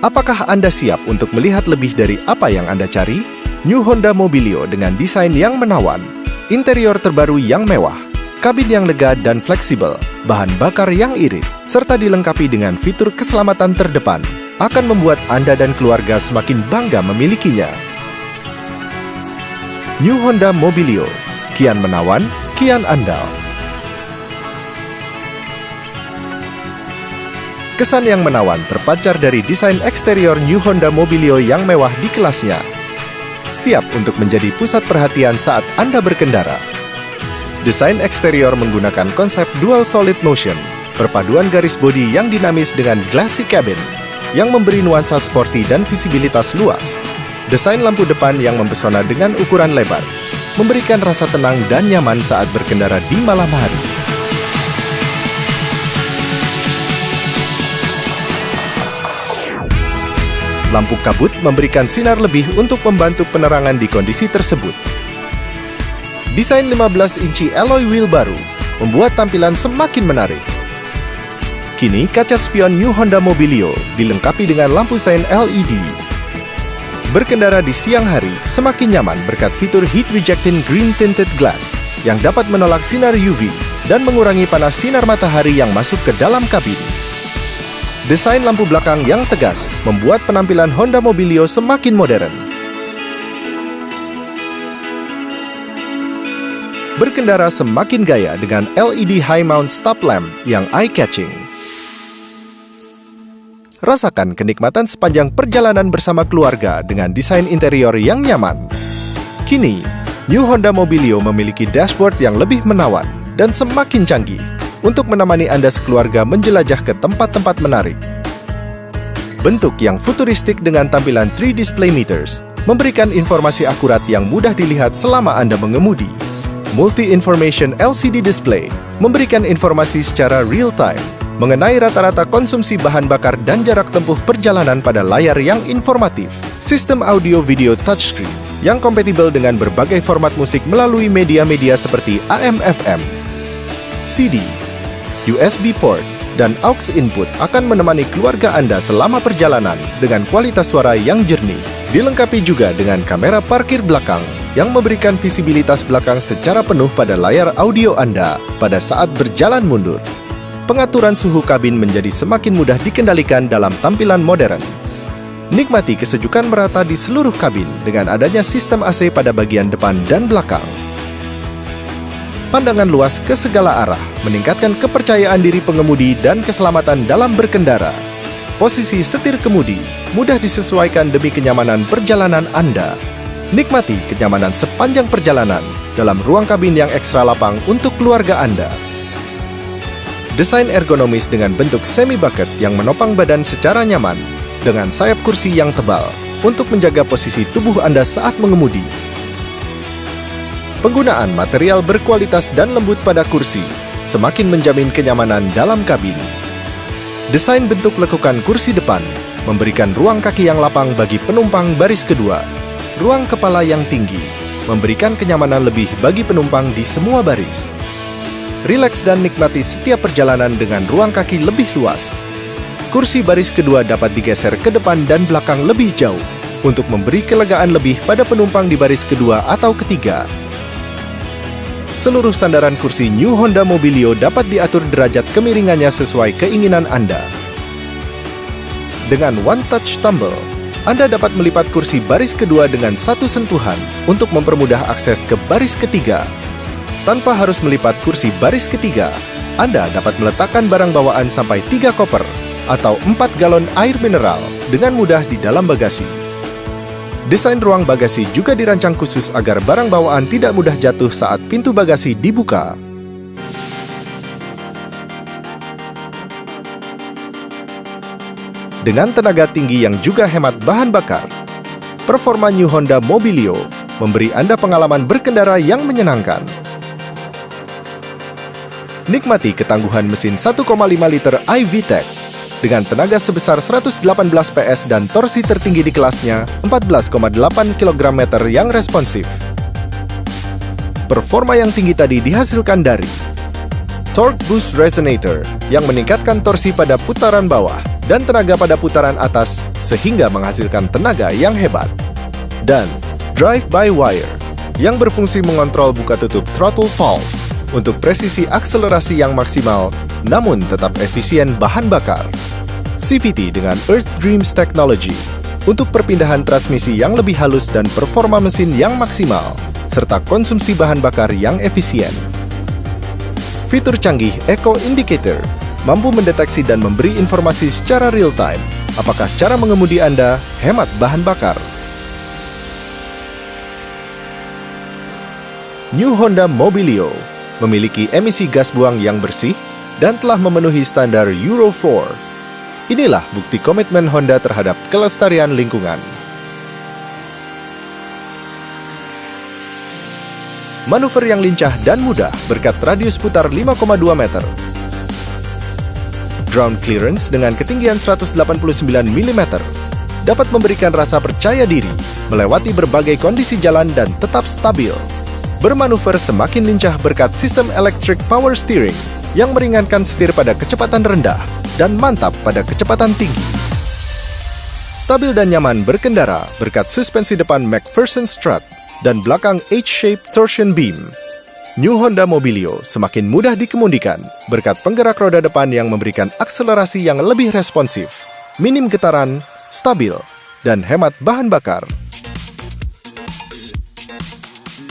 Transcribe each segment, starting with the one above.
Apakah Anda siap untuk melihat lebih dari apa yang Anda cari? New Honda Mobilio dengan desain yang menawan, interior terbaru yang mewah, kabin yang lega dan fleksibel, bahan bakar yang irit, serta dilengkapi dengan fitur keselamatan terdepan, akan membuat Anda dan keluarga semakin bangga memilikinya. New Honda Mobilio, kian menawan, kian andal. Kesan yang menawan terpancar dari desain eksterior New Honda Mobilio yang mewah di kelasnya. Siap untuk menjadi pusat perhatian saat Anda berkendara. Desain eksterior menggunakan konsep dual solid motion, perpaduan garis bodi yang dinamis dengan glassy cabin, yang memberi nuansa sporty dan visibilitas luas. Desain lampu depan yang mempesona dengan ukuran lebar, memberikan rasa tenang dan nyaman saat berkendara di malam hari. Lampu kabut memberikan sinar lebih untuk membantu penerangan di kondisi tersebut. Desain 15 inci alloy wheel baru membuat tampilan semakin menarik. Kini kaca spion New Honda Mobilio dilengkapi dengan lampu sein LED. Berkendara di siang hari semakin nyaman berkat fitur heat rejecting green tinted glass yang dapat menolak sinar UV dan mengurangi panas sinar matahari yang masuk ke dalam kabin. Desain lampu belakang yang tegas membuat penampilan Honda Mobilio semakin modern. Berkendara semakin gaya dengan LED high mount stop lamp yang eye-catching. Rasakan kenikmatan sepanjang perjalanan bersama keluarga dengan desain interior yang nyaman. Kini, New Honda Mobilio memiliki dashboard yang lebih menawan dan semakin canggih untuk menemani Anda sekeluarga menjelajah ke tempat-tempat menarik. Bentuk yang futuristik dengan tampilan 3 display meters memberikan informasi akurat yang mudah dilihat selama Anda mengemudi. Multi-information LCD display memberikan informasi secara real-time mengenai rata-rata konsumsi bahan bakar dan jarak tempuh perjalanan pada layar yang informatif. Sistem audio-video touchscreen yang kompatibel dengan berbagai format musik melalui media-media seperti AM/FM, CD, USB port, dan aux input akan menemani keluarga Anda selama perjalanan dengan kualitas suara yang jernih. Dilengkapi juga dengan kamera parkir belakang yang memberikan visibilitas belakang secara penuh pada layar audio Anda pada saat berjalan mundur. Pengaturan suhu kabin menjadi semakin mudah dikendalikan dalam tampilan modern. Nikmati kesejukan merata di seluruh kabin dengan adanya sistem AC pada bagian depan dan belakang. Pandangan luas ke segala arah meningkatkan kepercayaan diri pengemudi dan keselamatan dalam berkendara. Posisi setir kemudi mudah disesuaikan demi kenyamanan perjalanan Anda. Nikmati kenyamanan sepanjang perjalanan dalam ruang kabin yang ekstra lapang untuk keluarga Anda. Desain ergonomis dengan bentuk semi-bucket yang menopang badan secara nyaman dengan sayap kursi yang tebal untuk menjaga posisi tubuh Anda saat mengemudi. Penggunaan material berkualitas dan lembut pada kursi semakin menjamin kenyamanan dalam kabin. Desain bentuk lekukan kursi depan memberikan ruang kaki yang lapang bagi penumpang baris kedua. Ruang kepala yang tinggi memberikan kenyamanan lebih bagi penumpang di semua baris. Rileks dan nikmati setiap perjalanan dengan ruang kaki lebih luas. Kursi baris kedua dapat digeser ke depan dan belakang lebih jauh untuk memberi kelegaan lebih pada penumpang di baris kedua atau ketiga. Seluruh sandaran kursi New Honda Mobilio dapat diatur derajat kemiringannya sesuai keinginan Anda. Dengan One Touch Tumble, Anda dapat melipat kursi baris kedua dengan satu sentuhan untuk mempermudah akses ke baris ketiga. Tanpa harus melipat kursi baris ketiga, Anda dapat meletakkan barang bawaan sampai 3 koper atau 4 galon air mineral dengan mudah di dalam bagasi. Desain ruang bagasi juga dirancang khusus agar barang bawaan tidak mudah jatuh saat pintu bagasi dibuka. dengan tenaga tinggi yang juga hemat bahan bakar. Performa New Honda Mobilio memberi Anda pengalaman berkendara yang menyenangkan. Nikmati ketangguhan mesin 1,5 liter iVTEC dengan tenaga sebesar 118 PS dan torsi tertinggi di kelasnya 14,8 kg yang responsif. Performa yang tinggi tadi dihasilkan dari Torque Boost Resonator yang meningkatkan torsi pada putaran bawah dan tenaga pada putaran atas sehingga menghasilkan tenaga yang hebat. Dan Drive-by-Wire yang berfungsi mengontrol buka tutup throttle valve untuk presisi akselerasi yang maksimal namun tetap efisien bahan bakar. CVT dengan Earth Dreams Technology untuk perpindahan transmisi yang lebih halus dan performa mesin yang maksimal serta konsumsi bahan bakar yang efisien. Fitur canggih Eco Indicator mampu mendeteksi dan memberi informasi secara real-time apakah cara mengemudi Anda hemat bahan bakar. New Honda Mobilio memiliki emisi gas buang yang bersih dan telah memenuhi standar Euro 4. Inilah bukti komitmen Honda terhadap kelestarian lingkungan. Manuver yang lincah dan mudah berkat radius putar 5,2 meter. Ground clearance dengan ketinggian 189 mm dapat memberikan rasa percaya diri melewati berbagai kondisi jalan dan tetap stabil. Bermanuver semakin lincah berkat sistem electric power steering yang meringankan setir pada kecepatan rendah dan mantap pada kecepatan tinggi. Stabil dan nyaman berkendara berkat suspensi depan McPherson strut dan belakang H-shape torsion beam. New Honda Mobilio semakin mudah dikemudikan berkat penggerak roda depan yang memberikan akselerasi yang lebih responsif, minim getaran, stabil, dan hemat bahan bakar.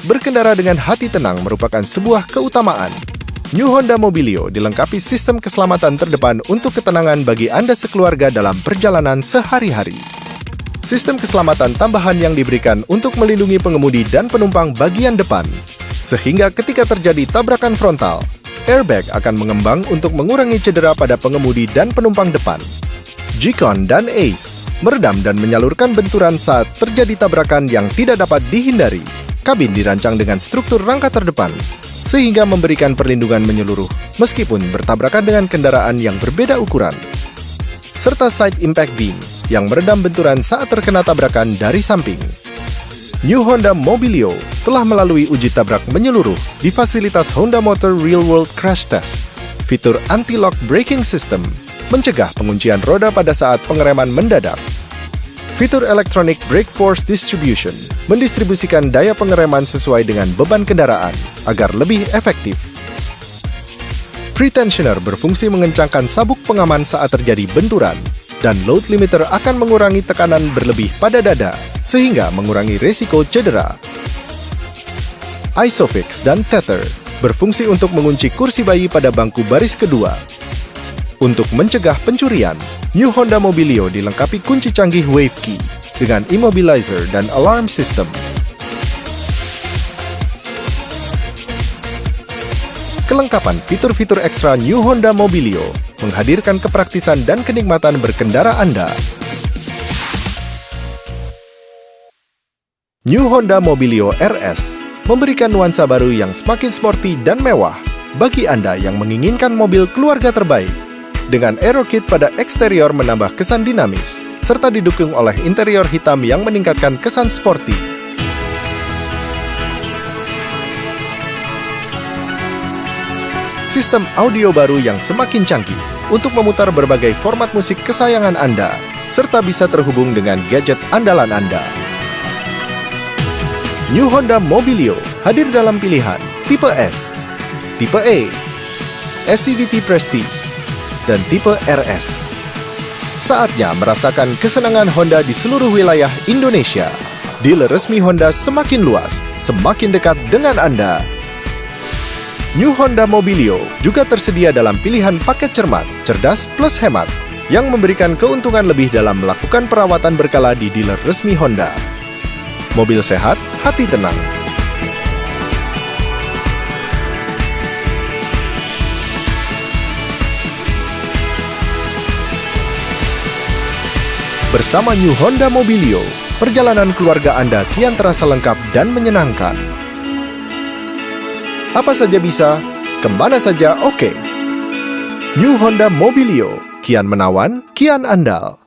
Berkendara dengan hati tenang merupakan sebuah keutamaan. New Honda Mobilio dilengkapi sistem keselamatan terdepan untuk ketenangan bagi Anda sekeluarga dalam perjalanan sehari-hari. Sistem keselamatan tambahan yang diberikan untuk melindungi pengemudi dan penumpang bagian depan, sehingga ketika terjadi tabrakan frontal, airbag akan mengembang untuk mengurangi cedera pada pengemudi dan penumpang depan. G-Con dan ACE meredam dan menyalurkan benturan saat terjadi tabrakan yang tidak dapat dihindari. Kabin dirancang dengan struktur rangka terdepan, sehingga memberikan perlindungan menyeluruh meskipun bertabrakan dengan kendaraan yang berbeda ukuran. Serta side impact beam yang meredam benturan saat terkena tabrakan dari samping. New Honda Mobilio telah melalui uji tabrak menyeluruh di fasilitas Honda Motor Real World Crash Test. Fitur anti-lock braking system mencegah penguncian roda pada saat pengereman mendadak. Fitur electronic brake force distribution mendistribusikan daya pengereman sesuai dengan beban kendaraan agar lebih efektif. Pretensioner berfungsi mengencangkan sabuk pengaman saat terjadi benturan, dan load limiter akan mengurangi tekanan berlebih pada dada, sehingga mengurangi risiko cedera. Isofix dan tether berfungsi untuk mengunci kursi bayi pada bangku baris kedua. Untuk mencegah pencurian, New Honda Mobilio dilengkapi kunci canggih Wave Key dengan immobilizer dan alarm system. Kelengkapan fitur-fitur ekstra New Honda Mobilio menghadirkan kepraktisan dan kenikmatan berkendara Anda. New Honda Mobilio RS memberikan nuansa baru yang semakin sporty dan mewah bagi Anda yang menginginkan mobil keluarga terbaik. Dengan Aero Kit pada eksterior menambah kesan dinamis, serta didukung oleh interior hitam yang meningkatkan kesan sporty. Sistem audio baru yang semakin canggih untuk memutar berbagai format musik kesayangan Anda, serta bisa terhubung dengan gadget andalan Anda. New Honda Mobilio hadir dalam pilihan tipe S, tipe E, SCVT Prestige, dan tipe RS. Saatnya merasakan kesenangan Honda di seluruh wilayah Indonesia. Dealer resmi Honda semakin luas, semakin dekat dengan Anda. New Honda Mobilio juga tersedia dalam pilihan paket cermat, cerdas plus hemat, yang memberikan keuntungan lebih dalam melakukan perawatan berkala di dealer resmi Honda. Mobil sehat, hati tenang. Bersama New Honda Mobilio, perjalanan keluarga Anda kian terasa lengkap dan menyenangkan. Apa saja bisa, kemana saja oke. New Honda Mobilio, kian menawan, kian andal.